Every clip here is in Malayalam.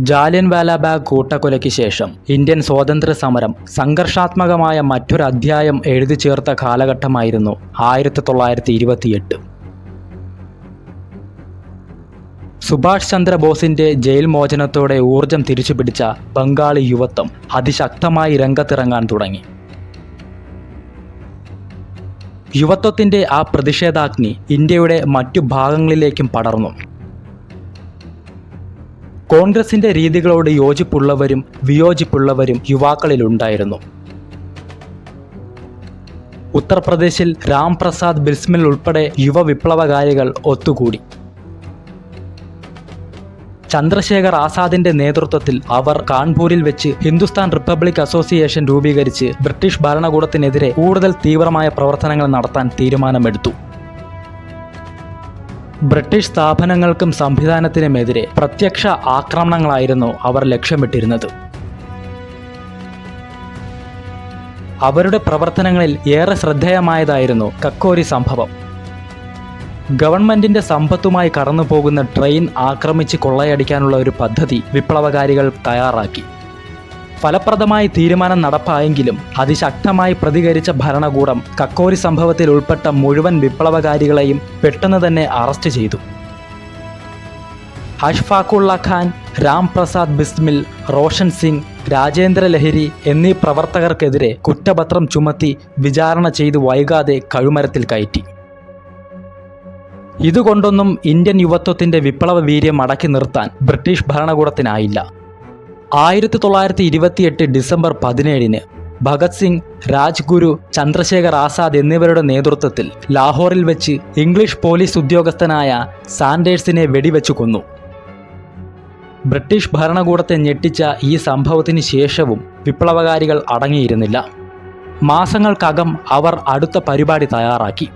ജാലിയൻവാലാബാഗ് കൂട്ടക്കൊലയ്ക്ക് ശേഷം ഇന്ത്യൻ സ്വാതന്ത്ര്യ സമരം സംഘർഷാത്മകമായ മറ്റൊരു അധ്യായം എഴുതി ചേർത്ത കാലഘട്ടമായിരുന്നു 1928. സുഭാഷ് ചന്ദ്രബോസിന്റെ ജയിൽ മോചനത്തോടെ ഊർജം തിരിച്ചുപിടിച്ച ബംഗാളി യുവത്വം അതിശക്തമായി രംഗത്തിറങ്ങാൻ തുടങ്ങി. യുവത്വത്തിന്റെ ആ പ്രതിഷേധാഗ്നി ഇന്ത്യയുടെ മറ്റു ഭാഗങ്ങളിലേക്കും പടർന്നു. കോൺഗ്രസിന്റെ രീതികളോട് യോജിപ്പുള്ളവരും വിയോജിപ്പുള്ളവരും യുവാക്കളിലുണ്ടായിരുന്നു. ഉത്തർപ്രദേശിൽ രാം പ്രസാദ് ബിസ്മിൽ ഉൾപ്പെടെ യുവ വിപ്ലവകാരികൾ ഒത്തുകൂടി. ചന്ദ്രശേഖർ ആസാദിന്റെ നേതൃത്വത്തിൽ അവർ കാൺപൂരിൽ വെച്ച് ഹിന്ദുസ്ഥാൻ റിപ്പബ്ലിക് അസോസിയേഷൻ രൂപീകരിച്ച് ബ്രിട്ടീഷ് ഭരണകൂടത്തിനെതിരെ കൂടുതൽ തീവ്രമായ പ്രവർത്തനങ്ങൾ നടത്താൻ തീരുമാനമെടുത്തു. ബ്രിട്ടീഷ് സ്ഥാപനങ്ങൾക്കും സംവിധാനത്തിനുമെതിരെ പ്രത്യക്ഷ ആക്രമണങ്ങളായിരുന്നു അവർ ലക്ഷ്യമിട്ടിരുന്നത്. അവരുടെ പ്രവർത്തനങ്ങളിൽ ഏറെ ശ്രദ്ധേയമായതായിരുന്നു കക്കോരി സംഭവം. ഗവൺമെന്റിന്റെ സമ്പത്തുമായി കടന്നുപോകുന്ന ട്രെയിൻ ആക്രമിച്ച് കൊള്ളയടിക്കാനുള്ള ഒരു പദ്ധതി വിപ്ലവകാരികൾ തയ്യാറാക്കി. ഫലപ്രദമായി തീരുമാനം നടപ്പായെങ്കിലും അതിശക്തമായി പ്രതികരിച്ച ഭരണകൂടം കക്കോരി സംഭവത്തിൽ ഉൾപ്പെട്ട മുഴുവൻ വിപ്ലവകാരികളെയും പെട്ടെന്ന് തന്നെ അറസ്റ്റ് ചെയ്തു. അഷ്ഫാഖുള്ള ഖാൻ, രാം പ്രസാദ് ബിസ്മിൽ, റോഷൻ സിംഗ്, രാജേന്ദ്ര ലഹിരി എന്നീ പ്രവർത്തകർക്കെതിരെ കുറ്റപത്രം ചുമത്തി വിചാരണ ചെയ്ത് വൈകാതെ കഴുമരത്തിൽ കയറ്റി. ഇതുകൊണ്ടൊന്നും ഇന്ത്യൻ യുവത്വത്തിന്റെ വിപ്ലവ വീര്യം അടക്കി നിർത്താൻ ബ്രിട്ടീഷ് ഭരണകൂടത്തിനായില്ല. 1928 ഡിസംബർ 17 ഭഗത് സിംഗ്, രാജ്ഗുരു, ചന്ദ്രശേഖർ ആസാദ് എന്നിവരുടെ നേതൃത്വത്തിൽ ലാഹോറിൽ വെച്ച് ഇംഗ്ലീഷ് പോലീസ് ഉദ്യോഗസ്ഥനായ സാൻഡേഴ്സിനെ വെടിവെച്ചു കൊന്നു. ബ്രിട്ടീഷ് ഭരണകൂടത്തെ ഞെട്ടിച്ച ഈ സംഭവത്തിന് ശേഷവും വിപ്ലവകാരികൾ അടങ്ങിയിരുന്നില്ല. മാസങ്ങൾക്കകം അവർ അടുത്ത പരിപാടി തയ്യാറാക്കി.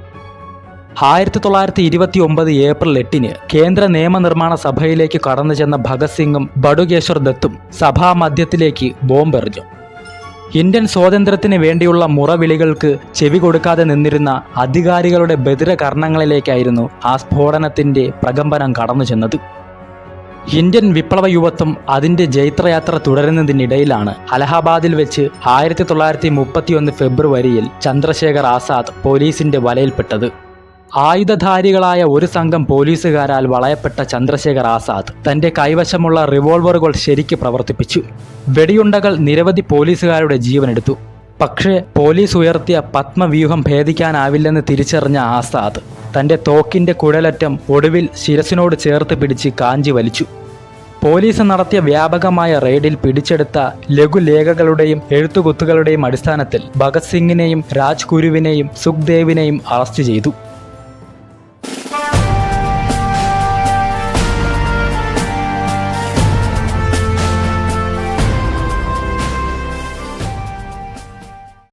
1929 ഏപ്രിൽ 8 കേന്ദ്ര നിയമനിർമ്മാണ സഭയിലേക്ക് കടന്നു ചെന്ന ഭഗത് സിംഗും ബടുകേശ്വർ ദത്തും സഭാമധ്യത്തിലേക്ക് ബോംബെറിഞ്ഞു. ഇന്ത്യൻ സ്വാതന്ത്ര്യത്തിന് വേണ്ടിയുള്ള മുറവിളികൾക്ക് ചെവി കൊടുക്കാതെ നിന്നിരുന്ന അധികാരികളുടെ ബധിരകർണങ്ങളിലേക്കായിരുന്നു ആ സ്ഫോടനത്തിന്റെ പ്രകമ്പനം കടന്നു ചെന്നത്. ഇന്ത്യൻ വിപ്ലവ യുവത്വം അതിന്റെ ജൈത്രയാത്ര തുടരുന്നതിനിടയിലാണ് അലഹാബാദിൽ വെച്ച് 1931 ഫെബ്രുവരിയിൽ ചന്ദ്രശേഖർ ആസാദ് പോലീസിന്റെ വലയിൽപ്പെട്ടത്. ആയുധധാരികളായ ഒരു സംഘം പോലീസുകാരാൽ വളയപ്പെട്ട ചന്ദ്രശേഖർ ആസാദ് തന്റെ കൈവശമുള്ള റിവോൾവറുകൾ ശരിക്ക് പ്രവർത്തിപ്പിച്ചു. വെടിയുണ്ടകൾ നിരവധി പോലീസുകാരുടെ ജീവനെടുത്തു. പക്ഷേ പോലീസ് ഉയർത്തിയ പത്മവ്യൂഹം ഭേദിക്കാനാവില്ലെന്ന് തിരിച്ചറിഞ്ഞ ആസാദ് തന്റെ തോക്കിന്റെ കുഴലറ്റം ഒടുവിൽ ശിരസിനോട് ചേർത്ത് പിടിച്ച് കാഞ്ചി വലിച്ചു. പോലീസ് നടത്തിയ വ്യാപകമായ റെയ്ഡിൽ പിടിച്ചെടുത്ത ലഘുലേഖകളുടെയും എഴുത്തുകുത്തുകളുടെയും അടിസ്ഥാനത്തിൽ ഭഗത് സിംഗിനെയും രാജ്ഗുരുവിനെയും സുഖ്ദേവിനെയും അറസ്റ്റ് ചെയ്തു.